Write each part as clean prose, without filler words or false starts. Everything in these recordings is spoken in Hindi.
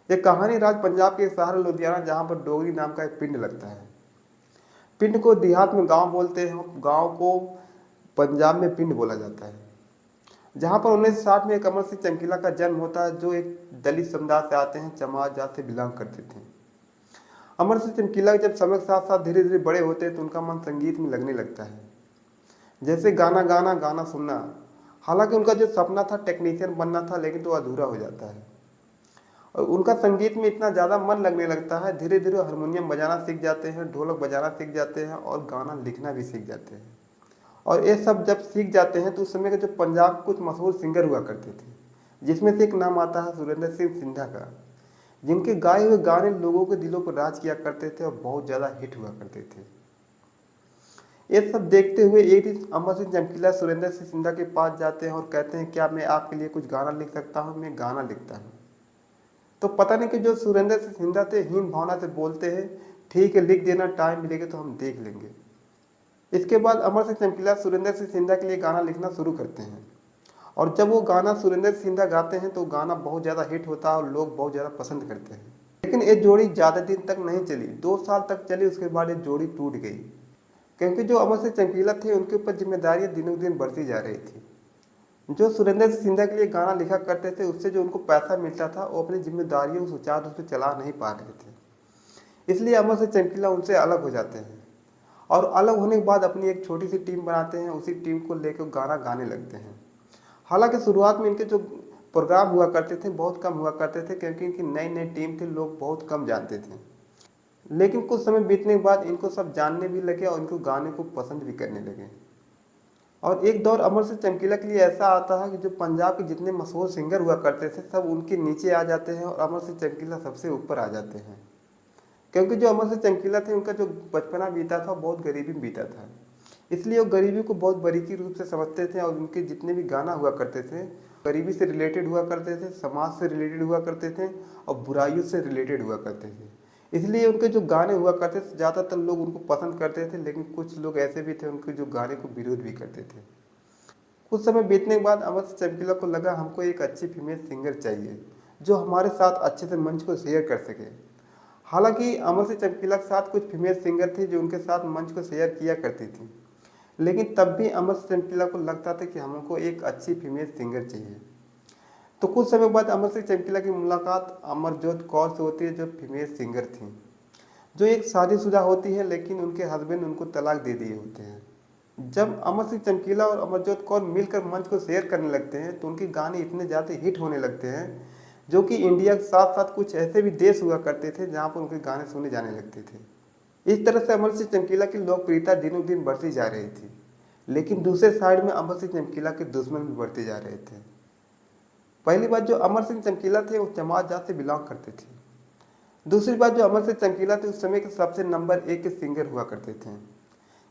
ये कहानी राज पंजाब के शहर लुधियाना, जहाँ पर डोगरी नाम का एक पिंड लगता है। पिंड को देहात में गांव बोलते हैं, गांव को पंजाब में पिंड बोला जाता है। जहाँ पर 1960 में एक अमर सिंह चमकीला का जन्म होता है, जो एक दलित समुदाय से आते हैं, चमार जात से बिलोंग करते थे। अमर सिंह चमकीला जब समय के साथ साथ धीरे धीरे बड़े होते हैं तो उनका मन संगीत में लगने लगता है, जैसे गाना गाना, गाना सुनना। हालांकि उनका जो सपना था टेक्नीशियन बनना था, लेकिन तो अधूरा हो जाता है। और उनका संगीत में इतना ज़्यादा मन लगने लगता है, धीरे धीरे हारमोनियम बजाना सीख जाते हैं, ढोलक बजाना सीख जाते हैं और गाना लिखना भी सीख जाते हैं। और ये सब जब सीख जाते हैं तो उस समय के जो पंजाब कुछ मशहूर सिंगर हुआ करते थे, जिसमें से एक नाम आता है सुरेंद्र सिंह सिंधा का, जिनके गाए हुए गाने लोगों के दिलों पर राज किया करते थे और बहुत ज़्यादा हिट हुआ करते थे। ये सब देखते हुए एक दिन अमर सिंह चमकीला सुरेंद्र सिंह सिंधा के पास जाते हैं और कहते हैं, क्या मैं आपके लिए कुछ गाना लिख सकता हूँ? मैं गाना लिखता हूँ। तो पता नहीं कि जो सुरेंद्र सिंह सिंधा थे हीन भावना से बोलते हैं, ठीक है लिख देना, टाइम मिलेगा तो हम देख लेंगे। इसके बाद अमर सिंह चमकीला सुरेंद्र सिंह सिंधा के लिए गाना लिखना शुरू करते हैं, और जब वो गाना सुरेंद्र सिंह सिंधा गाते हैं तो गाना बहुत ज़्यादा हिट होता है और लोग बहुत ज़्यादा पसंद करते हैं। लेकिन ये जोड़ी ज़्यादा दिन तक नहीं चली, 2 साल तक चली, उसके बाद ये जोड़ी टूट गई, क्योंकि जो अमर सिंह चमकीला थे उनके ऊपर जिम्मेदारियां दिनों दिन बढ़ती जा रही थी। जो सुरेंद्र सिंह सिंधा के लिए गाना लिखा करते थे, उससे जो उनको पैसा मिलता था वो अपनी जिम्मेदारियों को सुचारू रूप से चला नहीं पा रहे थे। इसलिए अमर सिंह चमकीला उनसे अलग हो जाते हैं और अलग होने के बाद अपनी एक छोटी सी टीम बनाते हैं, उसी टीम को लेकर गाना गाने लगते हैं। हालांकि शुरुआत में इनके जो प्रोग्राम हुआ करते थे बहुत कम हुआ करते थे, क्योंकि इनकी नई नई टीम थी, लोग बहुत कम जानते थे। लेकिन कुछ समय बीतने के बाद इनको सब जानने भी लगे और इनको गाने को पसंद भी करने लगे। और एक दौर अमर सिंह चमकीला के लिए ऐसा आता है कि जो पंजाब के जितने मशहूर सिंगर हुआ करते थे सब उनके नीचे आ जाते हैं और अमर सिंह चमकीला सबसे ऊपर आ जाते हैं। क्योंकि जो अमर सिंह चमकीला थे उनका जो बचपना बीता था बहुत गरीबी में बीता था, इसलिए वो गरीबी को बहुत बारीकी रूप से समझते थे और उनके जितने भी गाना हुआ करते थे गरीबी से रिलेटेड हुआ करते थे, समाज से रिलेटेड हुआ करते थे और बुराइयों से रिलेटेड हुआ करते थे। इसलिए उनके जो गाने हुआ करते थे ज़्यादातर लोग उनको पसंद करते थे, लेकिन कुछ लोग ऐसे भी थे उनके जो गाने को विरोध भी करते थे। कुछ समय बीतने के बाद अमर सिंह चमकीला को लगा हमको एक अच्छी फीमेल सिंगर चाहिए जो हमारे साथ अच्छे से मंच को शेयर कर सके। हालांकि अमर सिंह चमकीला के साथ कुछ फीमेल सिंगर थी जो उनके साथ मंच को शेयर किया करती थी, लेकिन तब भी अमर सिंह चमकीला को लगता था कि हमको एक अच्छी फीमेल सिंगर चाहिए। तो कुछ समय बाद अमर सिंह चमकीला की मुलाकात अमरजोत कौर से होती है, जो फीमेल सिंगर थी, जो एक शादीशुदा होती है, लेकिन उनके हस्बैंड उनको तलाक दे दिए होते हैं। जब अमर सिंह चमकीला और अमरजोत कौर मिलकर मंच को शेयर करने लगते हैं तो उनके गाने इतने ज़्यादा हिट होने लगते हैं, जो कि इंडिया के साथ साथ कुछ ऐसे भी देश हुआ करते थे जहाँ पर उनके गाने सुने जाने लगते थे। इस तरह से अमर सिंह चमकीला की लोकप्रियता दिनों दिन बढ़ती जा रही थी, लेकिन दूसरे साइड में अमर सिंह चमकीला के दुश्मन भी बढ़ते जा रहे थे। पहली बात, जो अमर सिंह चमकीला थे वो चमार जात से बिलोंग करते थे। दूसरी बात, जो अमर सिंह चमकीला थे उस समय के सबसे नंबर 1 के सिंगर हुआ करते थे।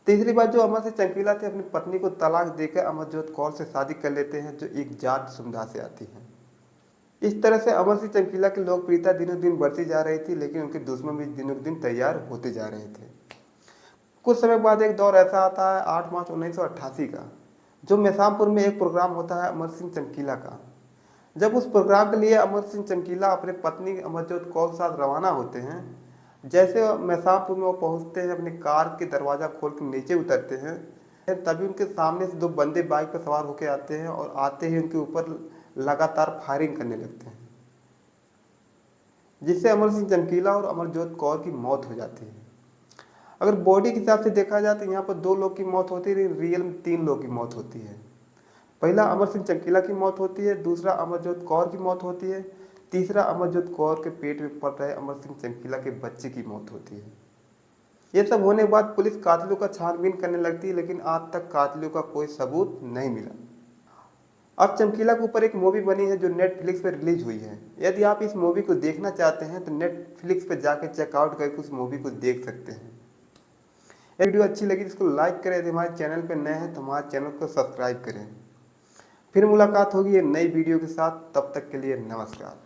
तीसरी बात, जो अमर सिंह चमकीला थे अपनी पत्नी को तलाक देकर अमरजोत कौर से शादी कर लेते हैं, जो एक जाट समुदाय से आती है। इस तरह से अमर सिंह चमकीला की लोकप्रियता दिनों दिन बढ़ती जा रही थी, लेकिन उनके दुश्मन भी दिनों दिन तैयार होते जा रहे थे। कुछ समय बाद एक दौर ऐसा आता है 8 मार्च 1988 का, जो मैसामपुर में एक प्रोग्राम होता है अमर सिंह चमकीला का। जब उस प्रोग्राम के लिए अमर सिंह चमकीला अपने पत्नी अमरजोत कौर के साथ रवाना होते हैं, जैसे मैसामपुर में वो पहुंचते हैं, अपनी कार के दरवाज़ा खोल के नीचे उतरते हैं, तभी उनके सामने से 2 बंदे बाइक पर सवार होकर आते हैं और आते ही उनके ऊपर लगातार फायरिंग करने लगते हैं, जिससे अमर सिंह चमकीला और अमरजोत कौर की मौत हो जाती है। अगर बॉडी के हिसाब से देखा जाए तो यहाँ पर 2 लोग की मौत होती है, लेकिन रियल में 3 लोग की मौत होती है। पहला अमर सिंह चमकीला की मौत होती है, दूसरा अमरजोत कौर की मौत होती है, तीसरा अमरजोत कौर के पेट में पल रहे अमर सिंह चमकीला के बच्चे की मौत होती है। ये सब होने के बाद पुलिस कातिलों का छानबीन करने लगती है, लेकिन आज तक कातिलों का कोई सबूत नहीं मिला। अब चमकीला के ऊपर एक मूवी बनी है जो नेटफ्लिक्स पर रिलीज हुई है। यदि आप इस मूवी को देखना चाहते हैं तो नेटफ्लिक्स पर जाकर चेकआउट करके उस मूवी को देख सकते हैं। ये वीडियो अच्छी लगी तो इसको लाइक करें, यदि हमारे चैनल पर नए हैं तो हमारे चैनल को सब्सक्राइब करें। फिर मुलाकात होगी एक नई वीडियो के साथ, तब तक के लिए नमस्कार।